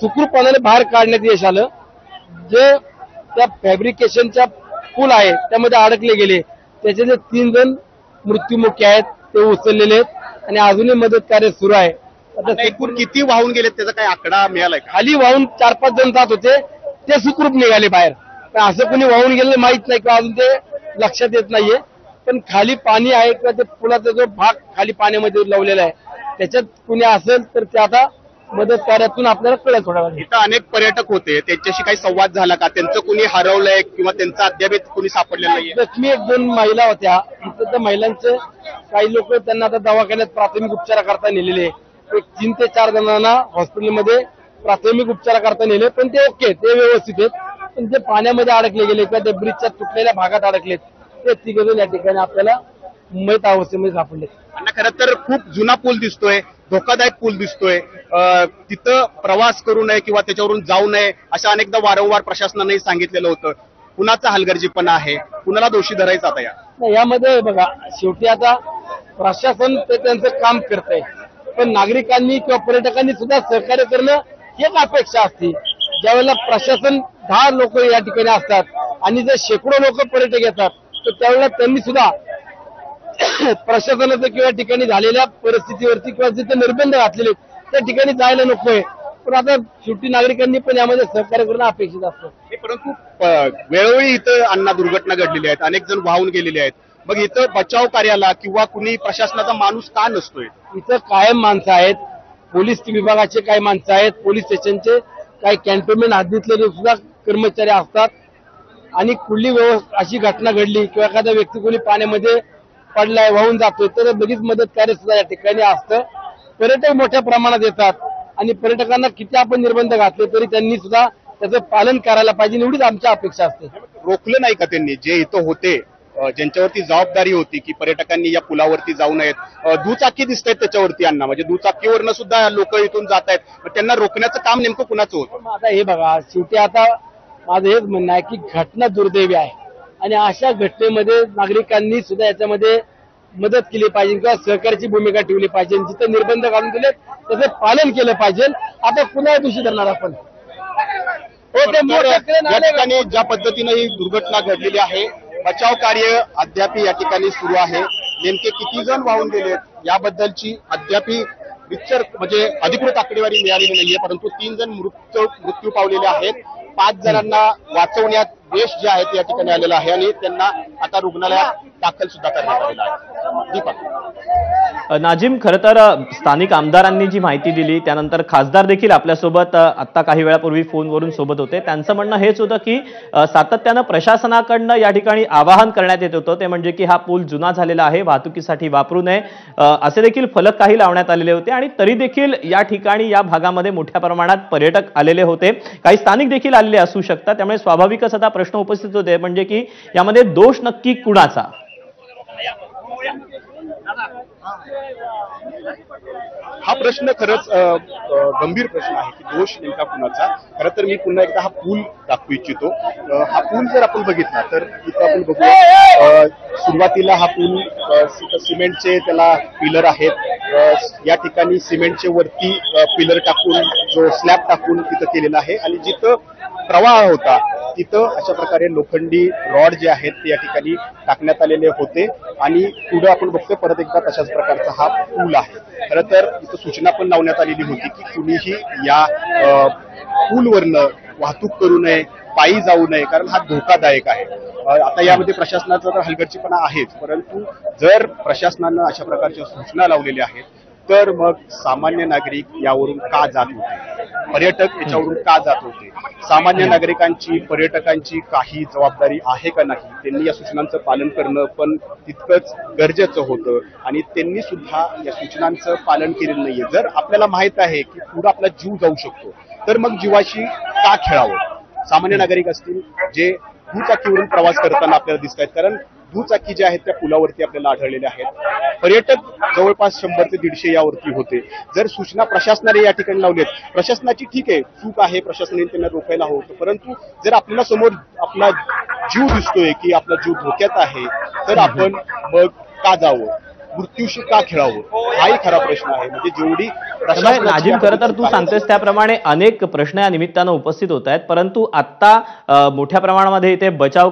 सुखरूपपणाने बाहेर काढण्यात यश आलं। जे त्या फॅब्रिकेशनच्या पूल आहे त्यामध्ये अडकले गेले त्याचे जे 3 जण मृत्युमुखी आहेत ते उचललेले आहेत आणि अजूनही मदत कार्य सुरू आहे। आता एकूण किती वाहून गेलेत त्याचा काही आकडा मिळालाय का? खाली वाहून 4-5 जण जात होते ते सुखरूप निघाले बाहेर, पण असं कोणी वाहून गेलेलं माहित नाही किंवा अजून ते लक्षात येत नाहीये। पण खाली पाणी आहे किंवा ते पुलाचा जो भाग खाली पाण्यामध्ये लावलेला आहे त्याच्यात कुणी असेल तर ते आता मदत कार्यातून आपल्याला कळेल थोड्या वेळ। इथं अनेक पर्यटक होते, त्यांच्याशी काही संवाद झाला का? त्यांचं कुणी हरवलंय किंवा त्यांचा अद्याप कुणी सापडलेलं नाहीये? जखमी 1-2 महिला होत्या, त्या महिलांचे काही लोक त्यांना आता दवाखान्यात प्राथमिक उपचाराकरता नेलेले, 3 ते 4 जणांना हॉस्पिटलमध्ये प्राथमिक उपचाराकरता नेले, पण ते ओके, ते व्यवस्थित आहेत। पण ते पाण्यामध्ये अडकले गेले किंवा ते ब्रिजच्या तुटलेल्या भागात अडकलेत ते 3 जण या ठिकाणी आपल्याला मयत अवस्थेमध्ये सापडले। आणि खरं तर खूप जुना पूल दिसतोय, धोकादायक पूल दिसतोय, तिथं प्रवास करू नये किंवा त्याच्यावरून जाऊ नये असं अनेकदा वारंवार प्रशासनाने सांगितलेलं होतं। कुणाचा हलगर्जीपणा आहे, कुणाला दोषी धरायचा आता यामध्ये? बघा, शेवटी आता प्रशासन ते त्यांचं काम करतंय, पण नागरिकांनी किंवा पर्यटकांनी सुद्धा सहकार्य करणं ही एक अपेक्षा असते। ज्यावेळेला प्रशासन 10 लोक या ठिकाणी असतात आणि जर शेकडो लोक पर्यटक येतात तर त्यावेळेला त्यांनी सुद्धा प्रशासनाचं किंवा ठिकाणी झालेल्या परिस्थितीवरती किंवा जिथे निर्बंध घातलेले त्या ठिकाणी जायला नकोय, पण आता शेवटी नागरिकांनी पण यामध्ये सहकार्य करणं अपेक्षित असतं। परंतु वेळोवेळी इथं अण्णा दुर्घटना घडलेल्या आहेत, अनेक जण वाहून गेलेले आहेत, मग इथं बचाव कार्याला किंवा कुणी प्रशासनाचा माणूस का नसतोय? इथं कायम माणसं आहेत, पोलीस विभागाचे काही माणसं आहेत, पोलीस स्टेशनचे काही कॅन्टोन्मेंट हद्दीतले सुद्धा कर्मचारी असतात आणि कुठली अशी घटना घडली किंवा एखादा व्यक्ती कोणी पाण्यामध्ये पडलाय, वाहून जातोय तर लगेच मदत कार्य सुद्धा या ठिकाणी असतं। पर्यटक मोठ्या प्रमाणात येतात आणि पर्यटकांना किती आपण निर्बंध घातले तरी त्यांनी सुद्धा त्याचं पालन करायला पाहिजे, एवढीच आमची अपेक्षा असते। रोखलं नाही का त्यांनी? जे इथं होते, ज्यांच्यावरती जबाबदारी होती की पर्यटकांनी या पुलावरती जाऊ नयेत, दुचाकी दिसत आहेत त्याच्यावरती अण्णा, म्हणजे दुचाकीवरनं सुद्धा लोक इथून जात आहेत, त्यांना रोखण्याचं काम नेमकं कुणाचं होतं? आता हे बघा, शेवटी आता माझं हेच म्हणणं आहे की घटना दुर्दैवी आहे आणि अशा घटनेमध्ये नागरिकांनी सुद्धा याच्यामध्ये मदत केली पाहिजे किंवा सहकार्याची भूमिका ठेवली पाहिजे। जिथे निर्बंध घालून दिले त्याचं पालन केलं पाहिजे। आता पुन्हा दोषी धरणार आपण? या ठिकाणी ज्या पद्धतीने ही दुर्घटना घडलेली आहे, बचाव कार्य अद्याप या ठिकाणी सुरू आहे। नेमके किती जण वाहून गेलेत याबद्दलची अद्याप म्हणजे अधिकृत आकडेवारी मिळालेली नाहीये, परंतु 3 जण मृत्यू पावलेले आहेत। 5 जणांना वाचवण्यात यश जे आहे ते या ठिकाणी आलेलं आहे आणि त्यांना आता रुग्णालयात दाखल सुद्धा करण्यात आलेलं आहे। दीपक नाजिम, खरं तर स्थानिक आमदारांनी जी माहिती दिली त्यानंतर खासदार देखील आपल्यासोबत आता काही वेळापूर्वी फोनवरून सोबत होते। त्यांचं म्हणणं हेच होतं की सातत्यानं प्रशासनाकडनं या ठिकाणी आवाहन करण्यात येत होतं, ते म्हणजे की हा पूल जुना झालेला आहे, वाहतुकीसाठी वापरू नये असे देखील फलक काही लावण्यात आलेले होते आणि तरी देखील या ठिकाणी या भागामध्ये मोठ्या प्रमाणात पर्यटक आलेले होते, काही स्थानिक देखील आलेले असू शकतात। त्यामुळे स्वाभाविकच आता प्रश्न उपस्थित होते म्हणजे की यामध्ये दोष नक्की कुणाचा? हा प्रश्न खरंच गंभीर प्रश्न आहे की दोष नेमका कुणाचा। खरं तर मी पुन्हा एकदा हा पूल दाखवू इच्छितो। हा पूल जर आपण बघितला तर इथं आपण बघू, सुरुवातीला हा पूल सिमेंटचे त्याला पिलर आहेत, या ठिकाणी सिमेंटचे वरती पिलर टाकून जो स्लॅब टाकून तिथं केलेला आहे आणि जिथं प्रवाह होता तिथं अशा प्रकारे लोखंडी रॉड जे आहेत ते या ठिकाणी टाकण्यात आलेले होते आणि पुढे आपण बघतोय परत एकदा तशाच प्रकारचा हा पूल आहे। खरं तर इथं सूचना पण लावण्यात आलेली होती की कुणीही या पूलवरनं वाहतूक करू नये, पायी जाऊ नये, कारण हा धोकादायक आहे। आता यामध्ये प्रशासनाचा तर हलगर्जीपणा आहेच, परंतु जर प्रशासनानं अशा प्रकारच्या सूचना लावलेल्या आहेत तर मग सामान्य नागरिक यावरून का जात होते, पर्यटक याच्यावरून का जात होते, सामान्य नागरिकांची पर्यटकांची काही जबाबदारी आहे का नाही, त्यांनी या सूचनांचं पालन करणं पण तितकंच गरजेचं होतं आणि त्यांनी सुद्धा या सूचनांचं पालन केलेलं नाहीये। जर आपल्याला माहित आहे की पुढे आपला जीव जाऊ शकतो तर मग जीवाशी का खेळावं? सामान्य नागरिक असतील जे दुचाकीवरून प्रवास करताना आपल्याला दिसत आहेत, कारण दुचाकी ज्या आहेत त्या पुलावरती आपल्याला आढळलेल्या आहेत, पर्यटक जवळपास 100 ते 150 यावरती होते। जर सूचना प्रशासनाने या ठिकाणी लावलेत, प्रशासनाची ठीक आहे, चूक आहे, प्रशासनाने त्यांना रोखायला हवं होतं, परंतु जर आपल्याला समोर आपला जीव दिसतोय की आपला जीव धोक्यात आहे तर आपण मग का जावं? मृत्यूशी का खेळावं हाही खरा प्रश्न आहे. म्हणजे जेवढी त्यामुळे प्रशासनाची नाजिम, खरं तर तू आहे- सांगतेस त्याप्रमाणे अनेक प्रश्न या निमित्तानं उपस्थित होत आहेत, परंतु आता मोठ्या प्रमाणामध्ये इथे बचाव